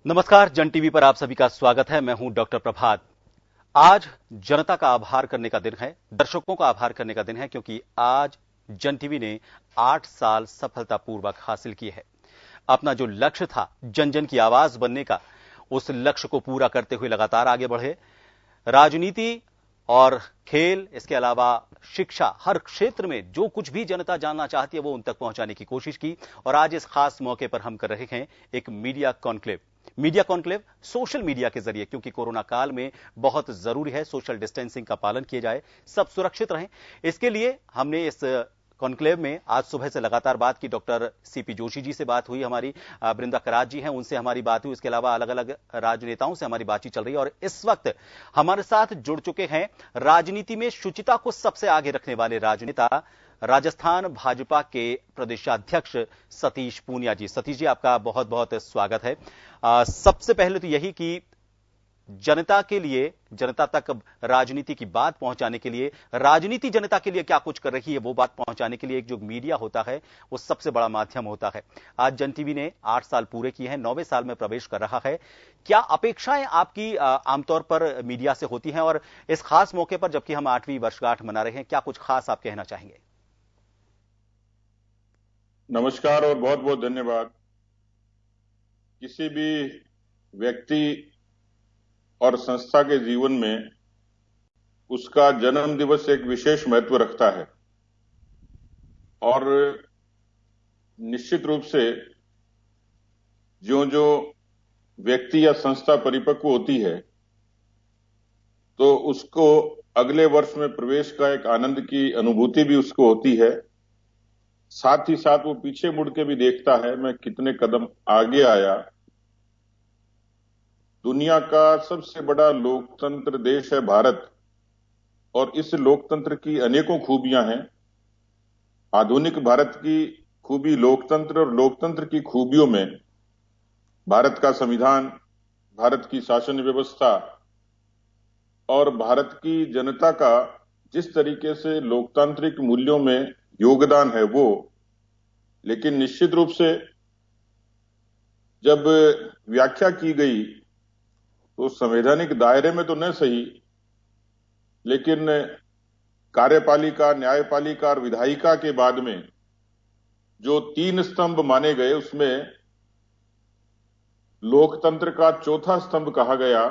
नमस्कार। जन टीवी पर आप सभी का स्वागत है। मैं हूं डॉक्टर प्रभात। आज जनता का आभार करने का दिन है, दर्शकों का आभार करने का दिन है, क्योंकि आज जन टीवी ने 8 साल सफलतापूर्वक हासिल किए हैं। अपना जो लक्ष्य था जन जन की आवाज बनने का, उस लक्ष्य को पूरा करते हुए लगातार आगे बढ़े। राजनीति और खेल, इसके अलावा शिक्षा, हर क्षेत्र में जो कुछ भी जनता जानना चाहती है वो उन तक पहुंचाने की कोशिश की। और आज इस खास मौके पर हम कर रहे हैं एक media conclave. Media conclave social media के जरिए, क्योंकि कोरोना काल में बहुत जरूरी है सोशल डिस्टेंसिंग का पालन किया जाए, सब सुरक्षित रहें। इसके लिए हमने इस कॉन्क्लेव में आज सुबह से लगातार बात की। डॉक्टर सीपी जोशी जी से बात हुई, हमारी बृंदा करात जी हैं, उनसे हमारी बात हुई। इसके अलावा अलग अलग राजनेताओं से हमारी बातचीत चल रही है। और इस वक्त हमारे साथ जुड़ चुके हैं राजनीति में शुचिता को सबसे आगे रखने वाले राजनेता, राजस्थान भाजपा के प्रदेशाध्यक्ष सतीश पूनिया जी। सतीश जी, आपका बहुत बहुत स्वागत है। सबसे पहले तो यही कि जनता के लिए, जनता तक राजनीति की बात पहुंचाने के लिए, राजनीति जनता के लिए क्या कुछ कर रही है वो बात पहुंचाने के लिए एक जो मीडिया होता है वो सबसे बड़ा माध्यम होता है। आज जन टीवी ने 8 साल पूरे किए हैं, 9वें साल में प्रवेश कर रहा है। क्या अपेक्षाएं आपकी आमतौर पर मीडिया से होती हैं, और इस खास मौके पर जबकि हम 8वीं वर्षगांठ मना रहे हैं, क्या कुछ खास आप कहना चाहेंगे? नमस्कार और बहुत बहुत धन्यवाद। किसी भी व्यक्ति और संस्था के जीवन में उसका जन्म दिवस एक विशेष महत्व रखता है, और निश्चित रूप से जो जो व्यक्ति या संस्था परिपक्व होती है तो उसको अगले वर्ष में प्रवेश का एक आनंद की अनुभूति भी उसको होती है। साथ ही साथ वो पीछे मुड़ के भी देखता है, मैं कितने कदम आगे आया। दुनिया का सबसे बड़ा लोकतंत्र देश है भारत, और इस लोकतंत्र की अनेकों खूबियां हैं। आधुनिक भारत की खूबी लोकतंत्र, और लोकतंत्र की खूबियों में भारत का संविधान, भारत की शासन व्यवस्था और भारत की जनता का जिस तरीके से लोकतांत्रिक मूल्यों में योगदान है वो। लेकिन निश्चित रूप से जब व्याख्या की गई तो संवैधानिक दायरे में तो न सही, लेकिन कार्यपालिका, न्यायपालिका और विधायिका के बाद में जो 3 स्तंभ माने गए, उसमें लोकतंत्र का चौथा स्तंभ कहा गया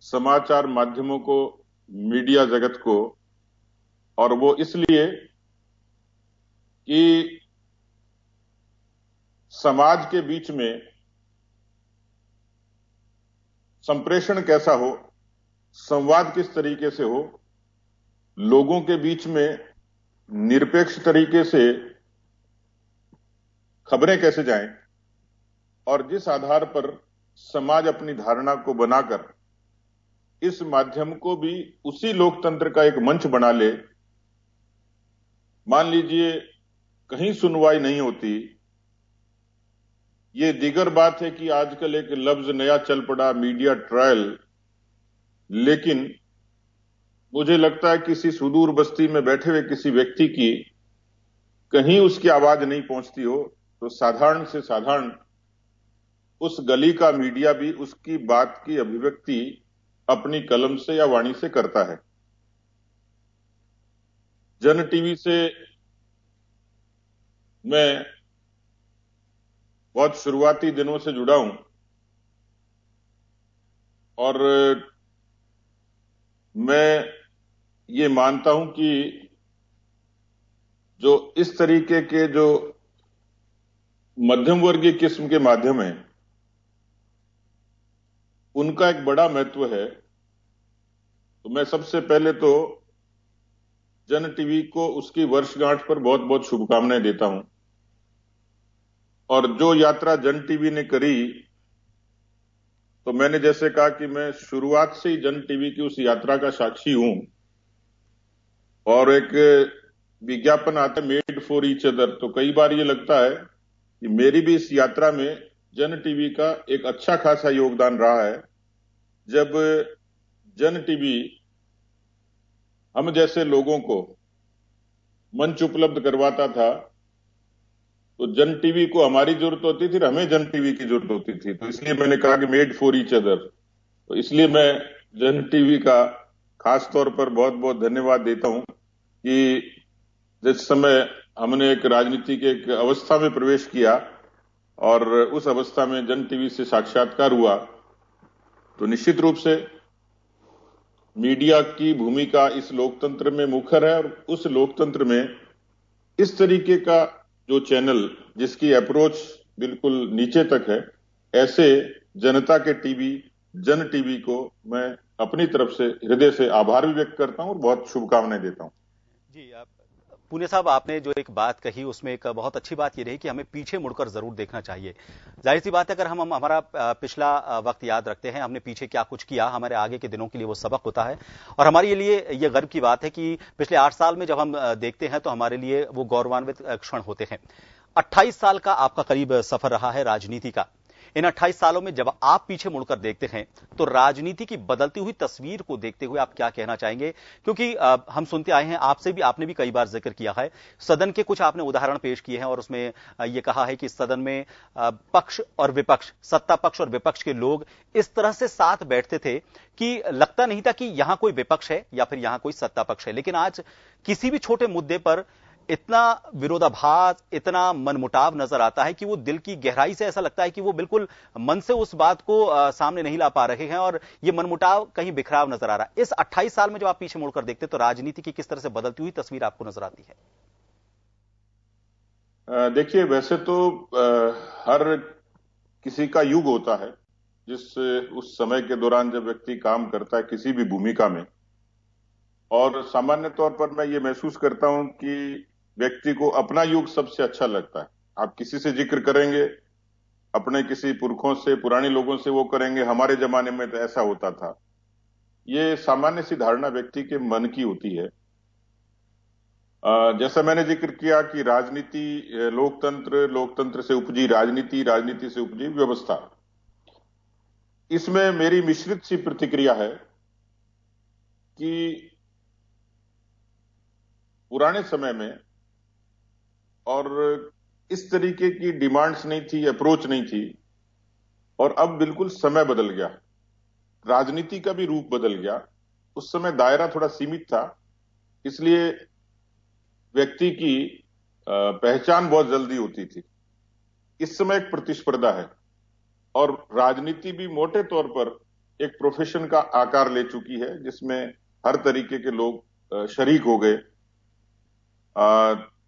समाचार माध्यमों को, मीडिया जगत को। और वो इसलिए कि समाज के बीच में संप्रेषण कैसा हो, संवाद किस तरीके से हो, लोगों के बीच में निरपेक्ष तरीके से खबरें कैसे जाएं, और जिस आधार पर समाज अपनी धारणा को बनाकर इस माध्यम को भी उसी लोकतंत्र का एक मंच बना ले। मान लीजिए कहीं सुनवाई नहीं होती, ये दीगर बात है कि आजकल एक लफ्ज नया चल पड़ा, मीडिया ट्रायल। लेकिन मुझे लगता है किसी सुदूर बस्ती में बैठे हुए किसी व्यक्ति की कहीं उसकी आवाज नहीं पहुंचती हो तो साधारण से साधारण उस गली का मीडिया भी उसकी बात की अभिव्यक्ति अपनी कलम से या वाणी से करता है। जन टीवी से मैं बहुत शुरुआती दिनों से जुड़ा हूं, और मैं ये मानता हूं कि जो इस तरीके के जो मध्यम वर्गीय किस्म के माध्यम हैं उनका एक बड़ा महत्व है। तो मैं सबसे पहले तो जन टीवी को उसकी वर्षगांठ पर बहुत बहुत शुभकामनाएं देता हूं। और जो यात्रा जन टीवी ने करी, तो मैंने जैसे कहा कि मैं शुरुआत से ही जन टीवी की उस यात्रा का साक्षी हूं। और एक विज्ञापन आता है मेड फॉर ईच अदर, तो कई बार ये लगता है कि मेरी भी इस यात्रा में जन टीवी का एक अच्छा खासा योगदान रहा है। जब जन टीवी हम जैसे लोगों को मंच उपलब्ध करवाता था तो जन टीवी को हमारी जरूरत होती थी और हमें जन टीवी की जरूरत होती थी। तो इसलिए मैंने कहा कि मेड फॉर ईच अदर। तो इसलिए मैं जन टीवी का खास तौर पर बहुत बहुत धन्यवाद देता हूं कि जिस समय हमने एक राजनीति के एक अवस्था में प्रवेश किया और उस अवस्था में जन टीवी से साक्षात्कार हुआ, तो निश्चित रूप से मीडिया की भूमिका इस लोकतंत्र में मुखर है। और उस लोकतंत्र में इस तरीके का जो चैनल जिसकी अप्रोच बिल्कुल नीचे तक है, ऐसे जनता के टीवी जन टीवी को मैं अपनी तरफ से हृदय से आभार भी व्यक्त करता हूं और बहुत शुभकामनाएं देता हूं। जी, पुणे साहब, आपने जो एक बात कही उसमें एक बहुत अच्छी बात ये रही कि हमें पीछे मुड़कर जरूर देखना चाहिए। जाहिर सी बात है, अगर हम हमारा पिछला वक्त याद रखते हैं, हमने पीछे क्या कुछ किया, हमारे आगे के दिनों के लिए वो सबक होता है। और हमारे लिए ये गर्व की बात है कि पिछले 8 साल में जब हम देखते हैं तो हमारे लिए वो गौरवान्वित क्षण होते हैं। 28 साल का आपका करीब सफर रहा है राजनीति का। इन 28 सालों में जब आप पीछे मुड़कर देखते हैं तो राजनीति की बदलती हुई तस्वीर को देखते हुए आप क्या कहना चाहेंगे? क्योंकि हम सुनते आए हैं, आपने भी कई बार जिक्र किया है, सदन के कुछ आपने उदाहरण पेश किए हैं और उसमें यह कहा है कि सदन में पक्ष और विपक्ष, सत्ता पक्ष और विपक्ष के लोग इस तरह से साथ बैठते थे कि लगता नहीं था कि यहां कोई विपक्ष है या फिर यहां कोई सत्ता पक्ष है। लेकिन आज किसी भी छोटे मुद्दे पर इतना विरोधाभास, इतना मनमुटाव नजर आता है कि वो दिल की गहराई से ऐसा लगता है कि वो बिल्कुल मन से उस बात को सामने नहीं ला पा रहे हैं और ये मनमुटाव कहीं बिखराव नजर आ रहा है। इस 28 साल में जब आप पीछे मुड़कर देखते तो राजनीति की किस तरह से बदलती हुई तस्वीर आपको नजर आती है? देखिए, वैसे तो हर किसी का युग होता है, जिस उस समय के दौरान जब व्यक्ति काम करता है किसी भी भूमिका में। और सामान्य तौर पर मैं ये महसूस करता हूं कि व्यक्ति को अपना युग सबसे अच्छा लगता है। आप किसी से जिक्र करेंगे, अपने किसी पुरखों से, पुराने लोगों से, वो करेंगे हमारे जमाने में तो ऐसा होता था। ये सामान्य सी धारणा व्यक्ति के मन की होती है। जैसा मैंने जिक्र किया कि राजनीति लोकतंत्र, लोकतंत्र से उपजी राजनीति, राजनीति से उपजी व्यवस्था। इसमें मेरी मिश्रित सी प्रतिक्रिया है कि पुराने समय में और इस तरीके की डिमांड्स नहीं थी, अप्रोच नहीं थी, और अब बिल्कुल समय बदल गया, राजनीति का भी रूप बदल गया। उस समय दायरा थोड़ा सीमित था, इसलिए व्यक्ति की पहचान बहुत जल्दी होती थी। इस समय एक प्रतिस्पर्धा है और राजनीति भी मोटे तौर पर एक प्रोफेशन का आकार ले चुकी है, जिसमें हर तरीके के लोग शरीक हो गए।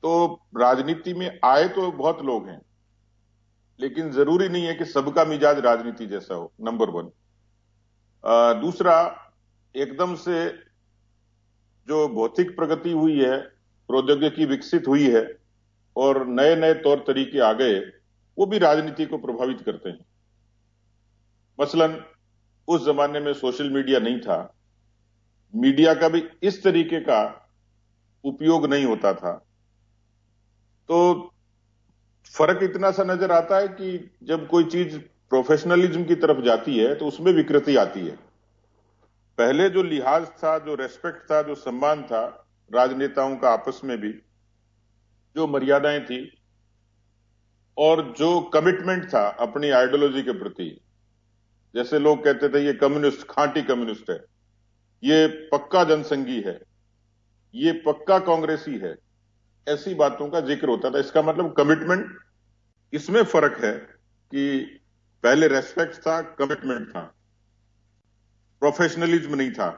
तो राजनीति में आए तो बहुत लोग हैं, लेकिन जरूरी नहीं है कि सबका मिजाज राजनीति जैसा हो, नंबर 1। दूसरा, एकदम से जो भौतिक प्रगति हुई है, प्रौद्योगिकी विकसित हुई है और नए नए तौर तरीके आ गए, वो भी राजनीति को प्रभावित करते हैं। मसलन उस जमाने में सोशल मीडिया नहीं था, मीडिया का भी इस तरीके का उपयोग नहीं होता था। तो फर्क इतना सा नजर आता है कि जब कोई चीज प्रोफेशनलिज्म की तरफ जाती है तो उसमें विकृति आती है। पहले जो लिहाज था, जो रेस्पेक्ट था, जो सम्मान था राजनेताओं का आपस में भी, जो मर्यादाएं थी और जो कमिटमेंट था अपनी आइडियोलॉजी के प्रति, जैसे लोग कहते थे ये कम्युनिस्ट, खांटी कम्युनिस्ट है, ये पक्का जनसंघी है, ये पक्का कांग्रेसी है, ऐसी बातों का जिक्र होता था। इसका मतलब कमिटमेंट, इसमें फर्क है कि पहले रेस्पेक्ट था, कमिटमेंट था, प्रोफेशनलिज्म नहीं था।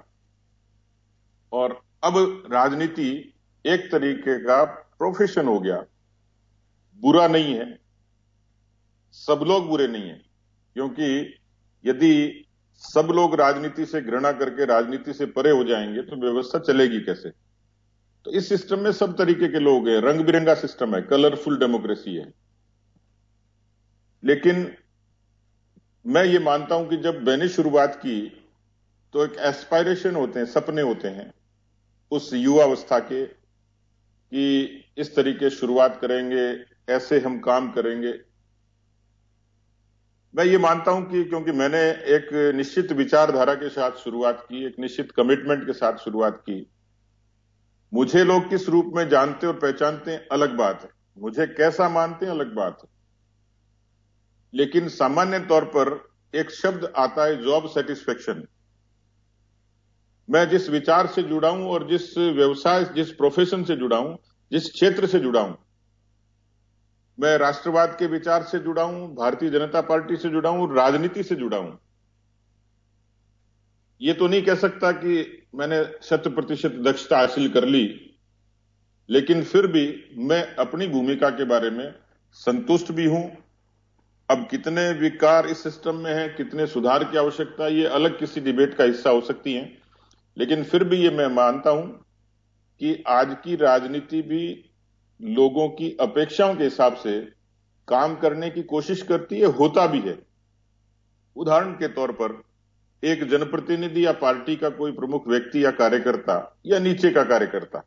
और अब राजनीति एक तरीके का प्रोफेशन हो गया। बुरा नहीं है, सब लोग बुरे नहीं है, क्योंकि यदि सब लोग राजनीति से घृणा करके राजनीति से परे हो जाएंगे तो व्यवस्था चलेगी कैसे? तो इस सिस्टम में सब तरीके के लोग हैं, रंग बिरंगा सिस्टम है, कलरफुल डेमोक्रेसी है। लेकिन मैं ये मानता हूं कि जब मैंने शुरुआत की तो एक एस्पायरेशन होते हैं, सपने होते हैं उस युवावस्था के, कि इस तरीके शुरुआत करेंगे, ऐसे हम काम करेंगे। मैं ये मानता हूं कि क्योंकि मैंने एक निश्चित विचारधारा के साथ शुरुआत की, एक निश्चित कमिटमेंट के साथ शुरुआत की, मुझे लोग किस रूप में जानते और पहचानते हैं अलग बात है, मुझे कैसा मानते हैं अलग बात है, लेकिन सामान्य तौर पर एक शब्द आता है जॉब सेटिस्फेक्शन। मैं जिस विचार से जुड़ा हूं और जिस व्यवसाय, जिस प्रोफेशन से जुड़ा हूं, जिस क्षेत्र से जुड़ा हूं, मैं राष्ट्रवाद के विचार से जुड़ा हूं, भारतीय जनता पार्टी से जुड़ा हूं, राजनीति से जुड़ा हूं। ये तो नहीं कह सकता कि मैंने 100% दक्षता हासिल कर ली, लेकिन फिर भी मैं अपनी भूमिका के बारे में संतुष्ट भी हूं। अब कितने विकार इस सिस्टम में है, कितने सुधार की आवश्यकता, ये अलग किसी डिबेट का हिस्सा हो सकती है, लेकिन फिर भी ये मैं मानता हूं कि आज की राजनीति भी लोगों की अपेक्षाओं के हिसाब से काम करने की कोशिश करती है, होता भी है। उदाहरण के तौर पर एक जनप्रतिनिधि या पार्टी का कोई प्रमुख व्यक्ति या कार्यकर्ता या नीचे का कार्यकर्ता,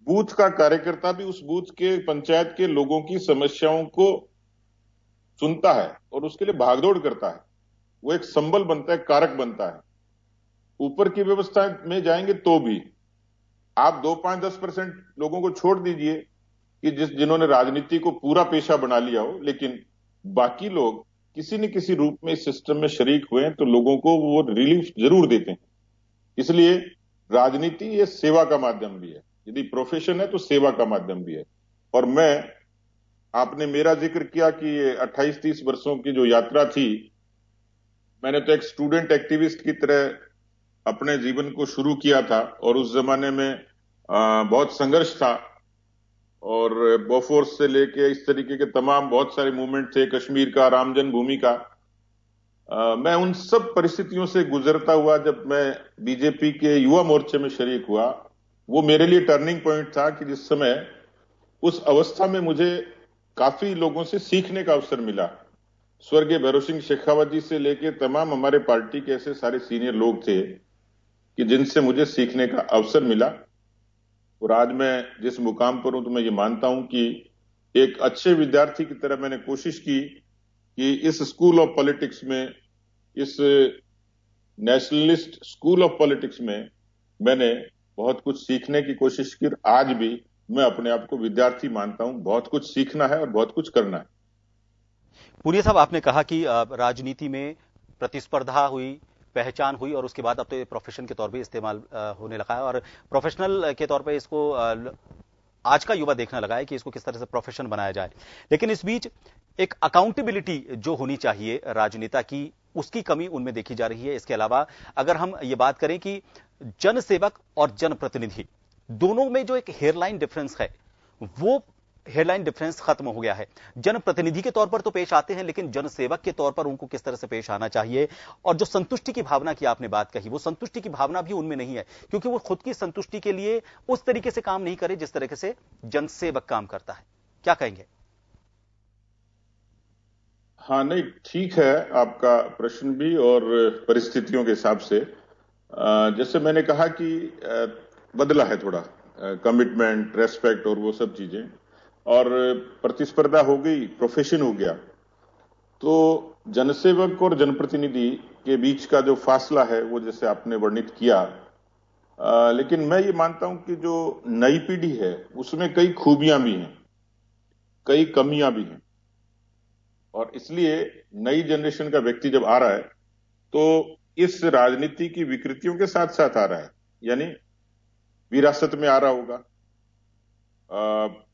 बूथ का कार्यकर्ता भी उस बूथ के, पंचायत के लोगों की समस्याओं को सुनता है और उसके लिए भागदौड़ करता है। वो एक संबल बनता है, कारक बनता है। ऊपर की व्यवस्था में जाएंगे तो भी आप 2, 5, 10% लोगों को छोड़ दीजिए कि जिन्होंने राजनीति को पूरा पेशा बना लिया हो, लेकिन बाकी लोग किसी न किसी रूप में इस सिस्टम में शरीक हुए हैं तो लोगों को वो रिलीफ जरूर देते हैं। इसलिए राजनीति ये सेवा का माध्यम भी है, यदि प्रोफेशन है तो सेवा का माध्यम भी है। और आपने मेरा जिक्र किया कि ये 28-30 वर्षों की जो यात्रा थी, मैंने तो एक स्टूडेंट एक्टिविस्ट की तरह अपने जीवन को शुरू किया था और उस जमाने में बहुत संघर्ष था और बोफोर्स से लेके इस तरीके के तमाम बहुत सारे मूवमेंट थे, कश्मीर का, राम जन्मभूमि का। मैं उन सब परिस्थितियों से गुजरता हुआ जब मैं बीजेपी के युवा मोर्चे में शरीक हुआ, वो मेरे लिए टर्निंग पॉइंट था कि जिस समय उस अवस्था में मुझे काफी लोगों से सीखने का अवसर मिला। स्वर्गीय भैरव सिंह शेखावत जी से लेके तमाम हमारे पार्टी के ऐसे सारे सीनियर लोग थे कि जिनसे मुझे सीखने का अवसर मिला। और आज मैं जिस मुकाम पर हूं तो मैं ये मानता हूं कि एक अच्छे विद्यार्थी की तरह मैंने कोशिश की कि इस स्कूल ऑफ पॉलिटिक्स में, इस नेशनलिस्ट स्कूल ऑफ पॉलिटिक्स में मैंने बहुत कुछ सीखने की कोशिश की। आज भी मैं अपने आप को विद्यार्थी मानता हूं। बहुत कुछ सीखना है और बहुत कुछ करना है। पुनिया साहब, आपने कहा कि राजनीति में प्रतिस्पर्धा हुई, पहचान हुई और उसके बाद अब तो ये प्रोफेशन के तौर पे इस्तेमाल होने लगा है और प्रोफेशनल के तौर पे इसको आज का युवा देखने लगा है कि इसको किस तरह से प्रोफेशन बनाया जाए। लेकिन इस बीच एक अकाउंटेबिलिटी जो होनी चाहिए राजनेता की, उसकी कमी उनमें देखी जा रही है। इसके अलावा अगर हम ये बात करें कि जनसेवक और जनप्रतिनिधि दोनों में जो एक हेयरलाइन डिफरेंस है, वो हेडलाइन डिफरेंस खत्म हो गया है। जनप्रतिनिधि के तौर पर तो पेश आते हैं, लेकिन जनसेवक के तौर पर उनको किस तरह से पेश आना चाहिए, और जो संतुष्टि की भावना की आपने बात कही, वो संतुष्टि की भावना भी उनमें नहीं है, क्योंकि वो खुद की संतुष्टि के लिए उस तरीके से काम नहीं करे जिस तरीके से जनसेवक काम करता है। क्या कहेंगे? हाँ, नहीं, ठीक है आपका प्रश्न भी, और परिस्थितियों के हिसाब से जैसे मैंने कहा कि बदला है थोड़ा, कमिटमेंट, रेस्पेक्ट और वो सब चीजें, और प्रतिस्पर्धा हो गई, प्रोफेशन हो गया। तो जनसेवक और जनप्रतिनिधि के बीच का जो फासला है वो जैसे आपने वर्णित किया, लेकिन मैं ये मानता हूं कि जो नई पीढ़ी है उसमें कई खूबियां भी हैं, कई कमियां भी हैं। और इसलिए नई जनरेशन का व्यक्ति जब आ रहा है तो इस राजनीति की विकृतियों के साथ साथ आ रहा है, यानी विरासत में आ रहा होगा,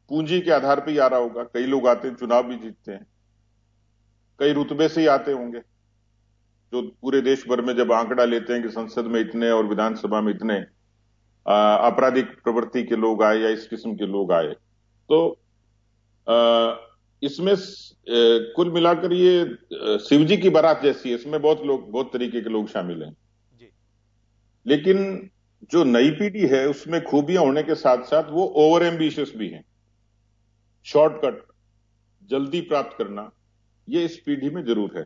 पूंजी के आधार पर ही आ रहा होगा। कई लोग आते हैं, चुनाव भी जीतते हैं, कई रुतबे से ही आते होंगे, जो पूरे देश भर में जब आंकड़ा लेते हैं कि संसद में इतने और विधानसभा में इतने आपराधिक प्रवृत्ति के लोग आए या इस किस्म के लोग आए, तो इसमें कुल मिलाकर ये शिवजी की बारात जैसी है। इसमें बहुत लोग, बहुत तरीके के लोग शामिल हैं जी। लेकिन जो नई पीढ़ी है उसमें खूबियां होने के साथ साथ वो ओवर एम्बिशियस भी हैं। शॉर्टकट, जल्दी प्राप्त करना, ये इस पीढ़ी में जरूर है।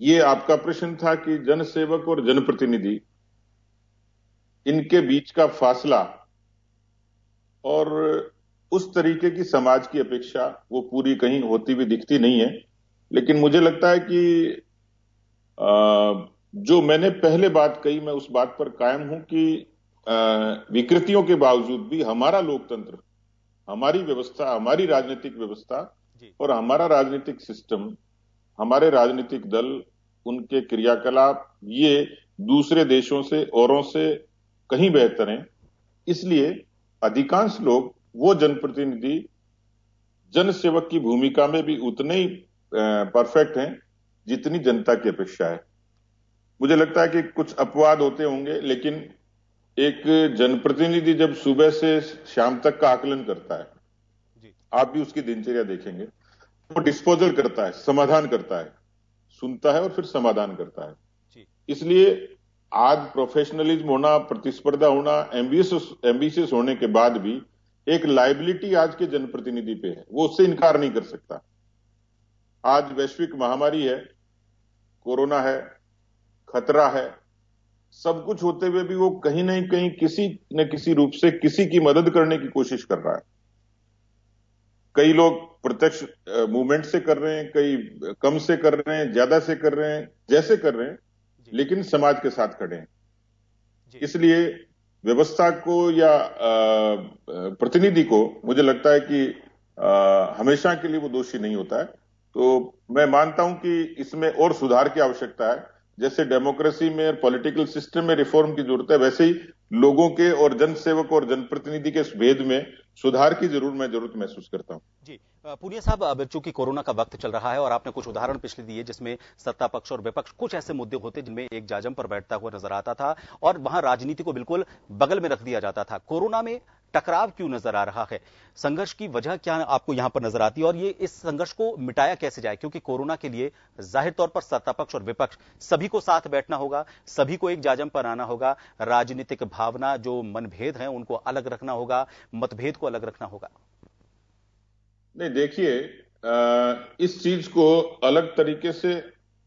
ये आपका प्रश्न था कि जनसेवक और जनप्रतिनिधि, इनके बीच का फासला और उस तरीके की समाज की अपेक्षा वो पूरी कहीं होती हुई दिखती नहीं है। लेकिन मुझे लगता है कि जो मैंने पहले बात कही, मैं उस बात पर कायम हूं कि विकृतियों के बावजूद भी हमारा लोकतंत्र हमारी व्यवस्था, हमारी राजनीतिक व्यवस्था जी। और हमारा राजनीतिक सिस्टम, हमारे राजनीतिक दल, उनके क्रियाकलाप ये दूसरे देशों से, औरों से कहीं बेहतर हैं। इसलिए अधिकांश लोग, वो जनप्रतिनिधि जन सेवक की भूमिका में भी उतने ही परफेक्ट हैं जितनी जनता की अपेक्षा है। मुझे लगता है कि कुछ अपवाद होते होंगे, लेकिन एक जनप्रतिनिधि जब सुबह से शाम तक का आकलन करता है, जी। आप भी उसकी दिनचर्या देखेंगे, वो डिस्पोजल करता है, समाधान करता है, सुनता है और फिर समाधान करता है। जी। इसलिए आज प्रोफेशनलिज्म होना, प्रतिस्पर्धा होना, एम्बिशियस होने के बाद भी एक लायबिलिटी आज के जनप्रतिनिधि पे है, वो उससे इनकार नहीं कर सकता। आज वैश्विक महामारी है, कोरोना है, खतरा है, सब कुछ होते हुए भी वो कहीं न कहीं किसी न किसी रूप से किसी की मदद करने की कोशिश कर रहा है। कई लोग प्रत्यक्ष मूवमेंट से कर रहे हैं, कई कम से कर रहे हैं, ज्यादा से कर रहे हैं, जैसे कर रहे हैं, लेकिन समाज के साथ खड़े हैं। इसलिए व्यवस्था को या प्रतिनिधि को मुझे लगता है कि हमेशा के लिए वो दोषी नहीं होता है। तो मैं मानता हूं कि इसमें और सुधार की आवश्यकता है। जैसे डेमोक्रेसी में और पॉलिटिकल सिस्टम में रिफॉर्म की जरूरत है, वैसे ही लोगों के और जनसेवक और जनप्रतिनिधि के इस भेद में सुधार की जरूरत महसूस करता हूं। जी। पूनिया साहब, अब चूंकि कोरोना का वक्त चल रहा है और आपने कुछ उदाहरण पिछले दिए जिसमें सत्ता पक्ष और विपक्ष कुछ ऐसे मुद्दे होते जिनमें एक जाजम पर बैठता हुआ नजर आता था और वहां राजनीति को बिल्कुल बगल में रख दिया जाता था। कोरोना में टकराव क्यों नजर आ रहा है? संघर्ष की वजह क्या आपको यहां पर नजर आती है और ये इस संघर्ष को मिटाया कैसे जाए? क्योंकि कोरोना के लिए जाहिर तौर पर सत्ता पक्ष और विपक्ष सभी को साथ बैठना होगा, सभी को एक जाजम पर आना होगा, राजनीतिक भावना, जो मनभेद हैं उनको अलग रखना होगा, मतभेद को अलग रखना होगा। नहीं, देखिए, इस चीज को अलग तरीके से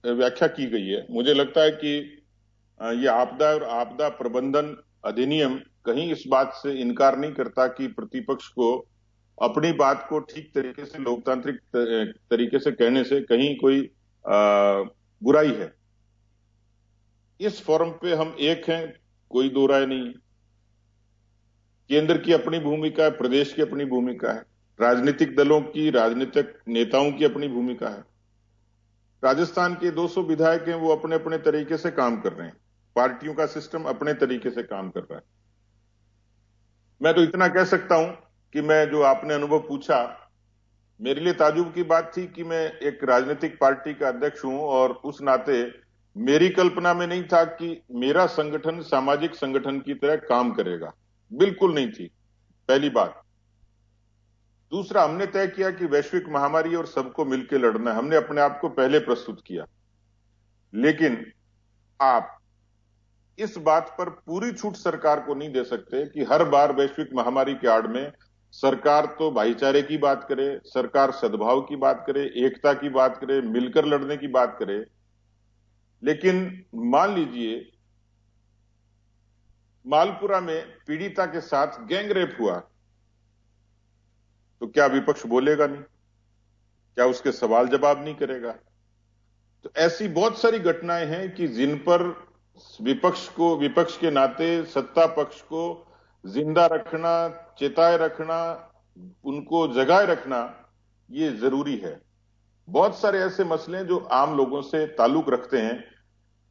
व्याख्या की गई है। मुझे लगता है कि ये आपदा और आपदा प्रबंधन अधिनियम कहीं इस बात से इनकार नहीं करता कि प्रतिपक्ष को अपनी बात को ठीक तरीके से, लोकतांत्रिक तरीके से कहने से कहीं कोई बुराई है। इस फोरम पे हम एक हैं, कोई दो राय नहीं। केंद्र की अपनी भूमिका है, प्रदेश की अपनी भूमिका है, राजनीतिक दलों की, राजनीतिक नेताओं की अपनी भूमिका है। राजस्थान के 200 विधायक हैं, वो अपने अपने तरीके से काम कर रहे हैं। पार्टियों का सिस्टम अपने तरीके से काम कर रहा है। मैं तो इतना कह सकता हूं कि मैं, जो आपने अनुभव पूछा, मेरे लिए ताजुब की बात थी कि मैं एक राजनीतिक पार्टी का अध्यक्ष हूं और उस नाते मेरी कल्पना में नहीं था कि मेरा संगठन सामाजिक संगठन की तरह काम करेगा। बिल्कुल नहीं थी, पहली बात। दूसरा, हमने तय किया कि वैश्विक महामारी और सबको मिलकर लड़ना है। हमने अपने आप को पहले प्रस्तुत किया। लेकिन आप इस बात पर पूरी छूट सरकार को नहीं दे सकते कि हर बार वैश्विक महामारी के आड़ में सरकार तो भाईचारे की बात करे, सरकार सद्भाव की बात करे, एकता की बात करे, मिलकर लड़ने की बात करे। लेकिन मान लीजिए मालपुरा में पीड़िता के साथ गैंगरेप हुआ, तो क्या विपक्ष बोलेगा नहीं? क्या उसके सवाल जवाब नहीं करेगा? तो ऐसी बहुत सारी घटनाएं हैं कि जिन पर विपक्ष के नाते सत्ता पक्ष को जिंदा रखना, चेताए रखना, उनको जगाए रखना, ये जरूरी है। बहुत सारे ऐसे मसले जो आम लोगों से ताल्लुक रखते हैं।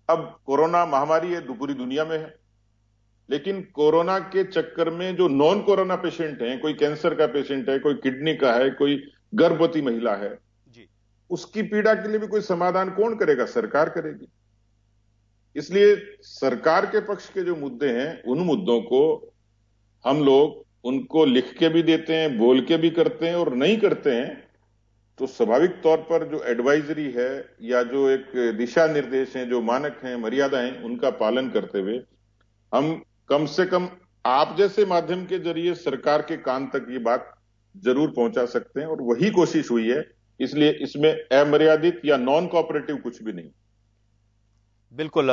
अब कोरोना महामारी है, पूरी दुनिया में है, लेकिन कोरोना के चक्कर में जो नॉन कोरोना पेशेंट हैं, कोई कैंसर का पेशेंट है, कोई किडनी का है, कोई गर्भवती महिला है, उसकी पीड़ा के लिए भी कोई समाधान कौन करेगा? सरकार करेगी। इसलिए सरकार के पक्ष के जो मुद्दे हैं, उन मुद्दों को हम लोग उनको लिख के भी देते हैं, बोल के भी करते हैं, और नहीं करते हैं तो स्वाभाविक तौर पर जो एडवाइजरी है या जो एक दिशा निर्देश हैं, जो मानक हैं, मर्यादा हैं, उनका पालन करते हुए हम कम से कम आप जैसे माध्यम के जरिए सरकार के कान तक ये बात जरूर पहुंचा सकते हैं, और वही कोशिश हुई है। इसलिए इसमें अमर्यादित या नॉन कोऑपरेटिव कुछ भी नहीं। बिल्कुल।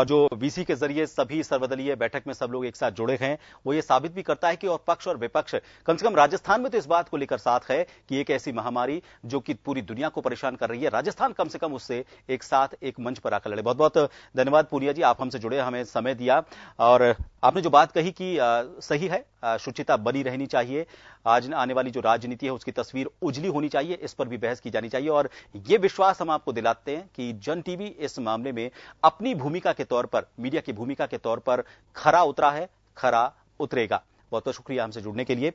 जो वीसी के जरिए सभी सर्वदलीय बैठक में सब लोग एक साथ जुड़े हैं, वो ये साबित भी करता है कि और पक्ष और विपक्ष कम से कम राजस्थान में तो इस बात को लेकर साथ है कि एक ऐसी महामारी जो कि पूरी दुनिया को परेशान कर रही है, राजस्थान कम से कम उससे एक साथ एक मंच पर आकर लड़े। बहुत बहुत धन्यवाद पूनिया जी, आप हमसे जुड़े, हमें समय दिया, और आपने जो बात कही कि सही है, शुचिता बनी रहनी चाहिए, आज आने वाली जो राजनीति है उसकी तस्वीर उजली होनी चाहिए, इस पर भी बहस की जानी चाहिए। और ये विश्वास हम आपको दिलाते हैं कि जन टीवी इस मामले में अपनी भूमिका के तौर पर, मीडिया की भूमिका के तौर पर खरा उतरा है, खरा उतरेगा। बहुत बहुत शुक्रिया हमसे जुड़ने के लिए।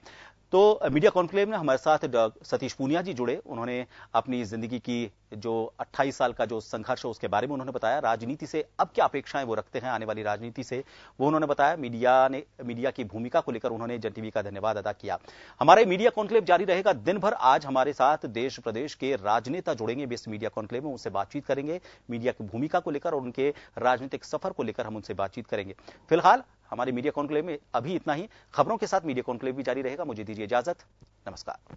तो मीडिया कॉन्क्लेव में हमारे साथ सतीश पूनिया जी जुड़े। उन्होंने अपनी जिंदगी की जो 28 साल का जो संघर्ष है उसके बारे में उन्होंने बताया। राजनीति से अब क्या अपेक्षाएं वो रखते हैं, आने वाली राजनीति से, वो उन्होंने बताया। मीडिया की भूमिका को लेकर उन्होंने जन टीवी का धन्यवाद अदा किया। हमारे मीडिया कॉन्क्लेव जारी रहेगा दिन भर। आज हमारे साथ देश प्रदेश के राजनेता जुड़ेंगे इस मीडिया कॉन्क्लेव में, उनसे बातचीत करेंगे मीडिया की भूमिका को लेकर और उनके राजनीतिक सफर को लेकर हम उनसे बातचीत करेंगे। फिलहाल हमारे मीडिया कॉन्क्लेव में अभी इतना ही। खबरों के साथ मीडिया कॉन्क्लेव भी जारी रहेगा। मुझे दीजिए इजाजत। नमस्कार।